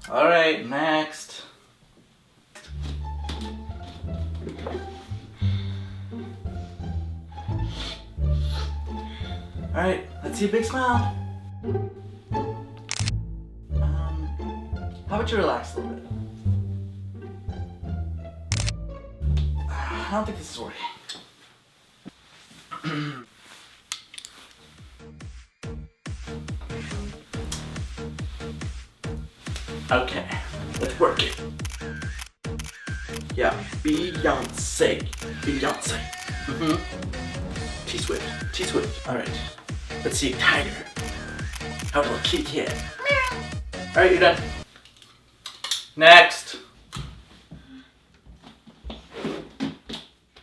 Alright, next. Alright, let's see a big smile. How about you relax a little bit? I don't think this is working. Okay, let's work it. Yeah, Beyonce. Beyonce. T-Swift. T-Swift. Alright, let's see a tiger. How about a little kitty cat? Alright, you're done. Next.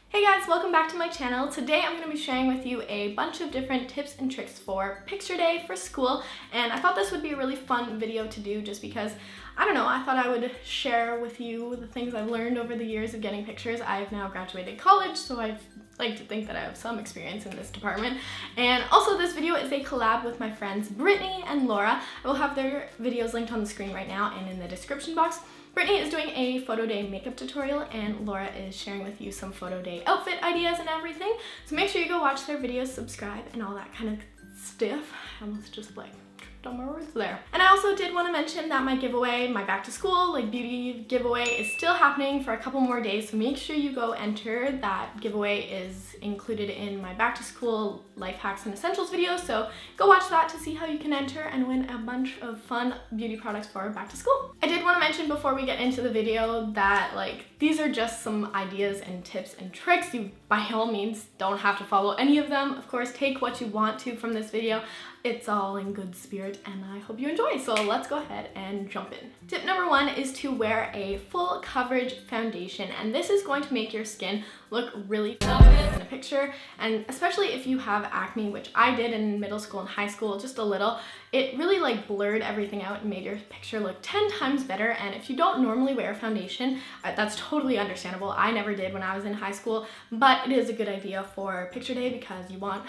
Hey guys, welcome back to my channel. Today I'm going to be sharing with you a bunch of different tips and tricks for picture day for school, and I thought this would be a really fun video to do just because, I don't know, I thought I would share with you the things I've learned over the years of getting pictures. I've now graduated college, so I like to think that I have some experience in this department. And also this video is a collab with my friends Brittany and Laura. I will have their videos linked on the screen right now and in the description box. Brittany is doing a photo day makeup tutorial and Laura is sharing with you some photo day outfit ideas and everything. So make sure you go watch their videos, subscribe, and all that kind of stuff. I almost just like tripped on my words there. And I also did want to mention that my giveaway, my back to school beauty giveaway, is still happening for a couple more days. So make sure you go enter. That giveaway is included in my back to school life hacks and essentials video. So go watch that to see how you can enter and win a bunch of fun beauty products for back to school. I did want to mention before we get into the video that these are just some ideas and tips and tricks. You by all means don't have to follow any of them. Of course, take what you want to from this video. It's all in good spirit and I hope you enjoy. So let's go ahead and jump in. Tip number 1 is to wear a full coverage foundation, and this is going to make your skin look really feminine in a picture, and especially if you have acne, which I did in middle school and high school, just a little. It really blurred everything out and made your picture look 10 times better. And if you don't normally wear foundation, that's totally understandable. I never did when I was in high school, but it is a good idea for picture day because you want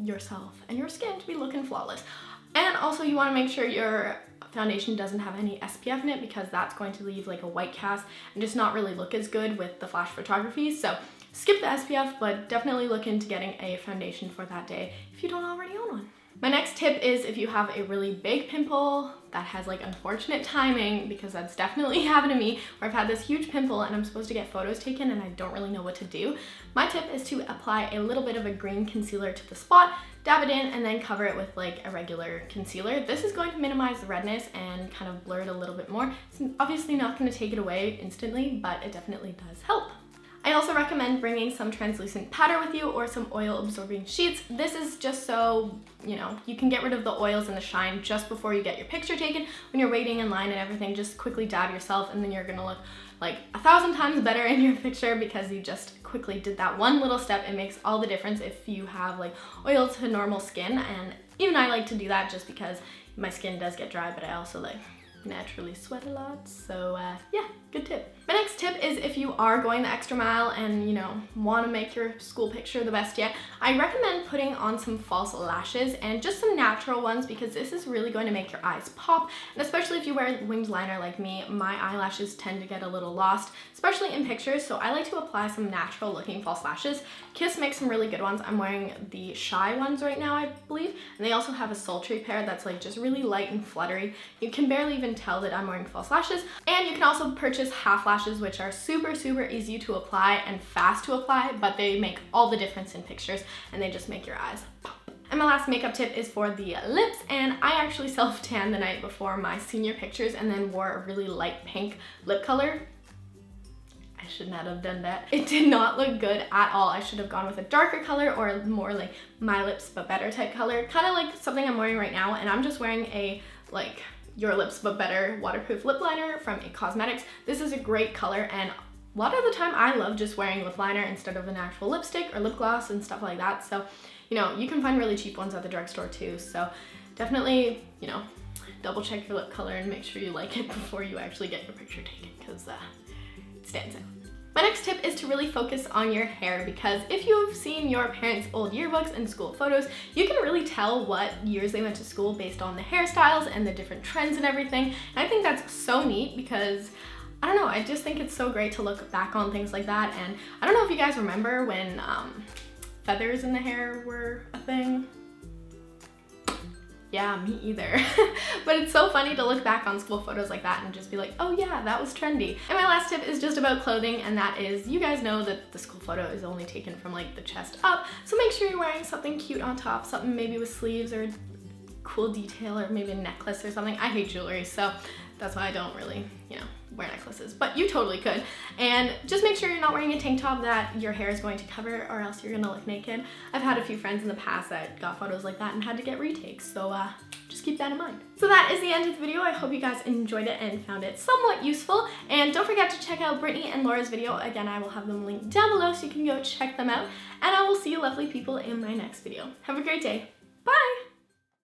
yourself and your skin to be looking flawless. And also you want to make sure your foundation doesn't have any SPF in it because that's going to leave a white cast and just not really look as good with the flash photography. So skip the SPF, but definitely look into getting a foundation for that day if you don't already own one. My next tip is if you have a really big pimple that has unfortunate timing, because that's definitely happened to me, where I've had this huge pimple and I'm supposed to get photos taken and I don't really know what to do. My tip is to apply a little bit of a green concealer to the spot, dab it in, and then cover it with a regular concealer. This is going to minimize the redness and kind of blur it a little bit more. It's obviously not going to take it away instantly, but it definitely does help. I also recommend bringing some translucent powder with you or some oil absorbing sheets. This is just so, you can get rid of the oils and the shine just before you get your picture taken. When you're waiting in line and everything, just quickly dab yourself and then you're gonna look 1,000 times better in your picture because you just quickly did that one little step. It makes all the difference if you have oil to normal skin, and even I like to do that just because my skin does get dry, but I also naturally sweat a lot. So yeah, good tip. My next tip is if you are going the extra mile and want to make your school picture the best yet, I recommend putting on some false lashes and just some natural ones because this is really going to make your eyes pop. And especially if you wear winged liner like me, my eyelashes tend to get a little lost, especially in pictures. So I like to apply some natural looking false lashes. Kiss makes some really good ones. I'm wearing the Shy ones right now, I believe. And they also have a sultry pair that's just really light and fluttery. You can barely even tell that I'm wearing false lashes. And you can also purchase half lashes, which are super easy to apply and fast to apply, but they make all the difference in pictures and they just make your eyes pop. And my last makeup tip is for the lips, and I actually self-tanned the night before my senior pictures and then wore a really light pink lip color. I should not have done that. It did not look good at all. I should have gone with a darker color or more My Lips But Better type color, kind of something I'm wearing right now. And I'm just wearing a Your Lips But Better waterproof lip liner from It Cosmetics. This is a great color, and a lot of the time I love just wearing lip liner instead of an actual lipstick or lip gloss and stuff like that. So you can find really cheap ones at the drugstore too. So definitely double check your lip color and make sure you like it before you actually get your picture taken, because it stands out. My next tip is to really focus on your hair, because if you've seen your parents' old yearbooks and school photos, you can really tell what years they went to school based on the hairstyles and the different trends and everything. And I think that's so neat because, I don't know, I just think it's so great to look back on things like that. And I don't know if you guys remember when feathers in the hair were a thing. Yeah, me either. But it's so funny to look back on school photos like that and just be like, oh yeah, that was trendy. And my last tip is just about clothing, and that is, you guys know that the school photo is only taken from like the chest up, so make sure you're wearing something cute on top, something maybe with sleeves or cool detail, or maybe a necklace or something. I hate jewelry, so that's why I don't really, wear necklaces, but you totally could. And just make sure you're not wearing a tank top that your hair is going to cover, or else you're gonna look naked. I've had a few friends in the past that got photos like that and had to get retakes, so just keep that in mind. So that is the end of the video. I hope you guys enjoyed it and found it somewhat useful. And don't forget to check out Brittany and Laura's video. Again, I will have them linked down below so you can go check them out. And I will see you lovely people in my next video. Have a great day. Bye!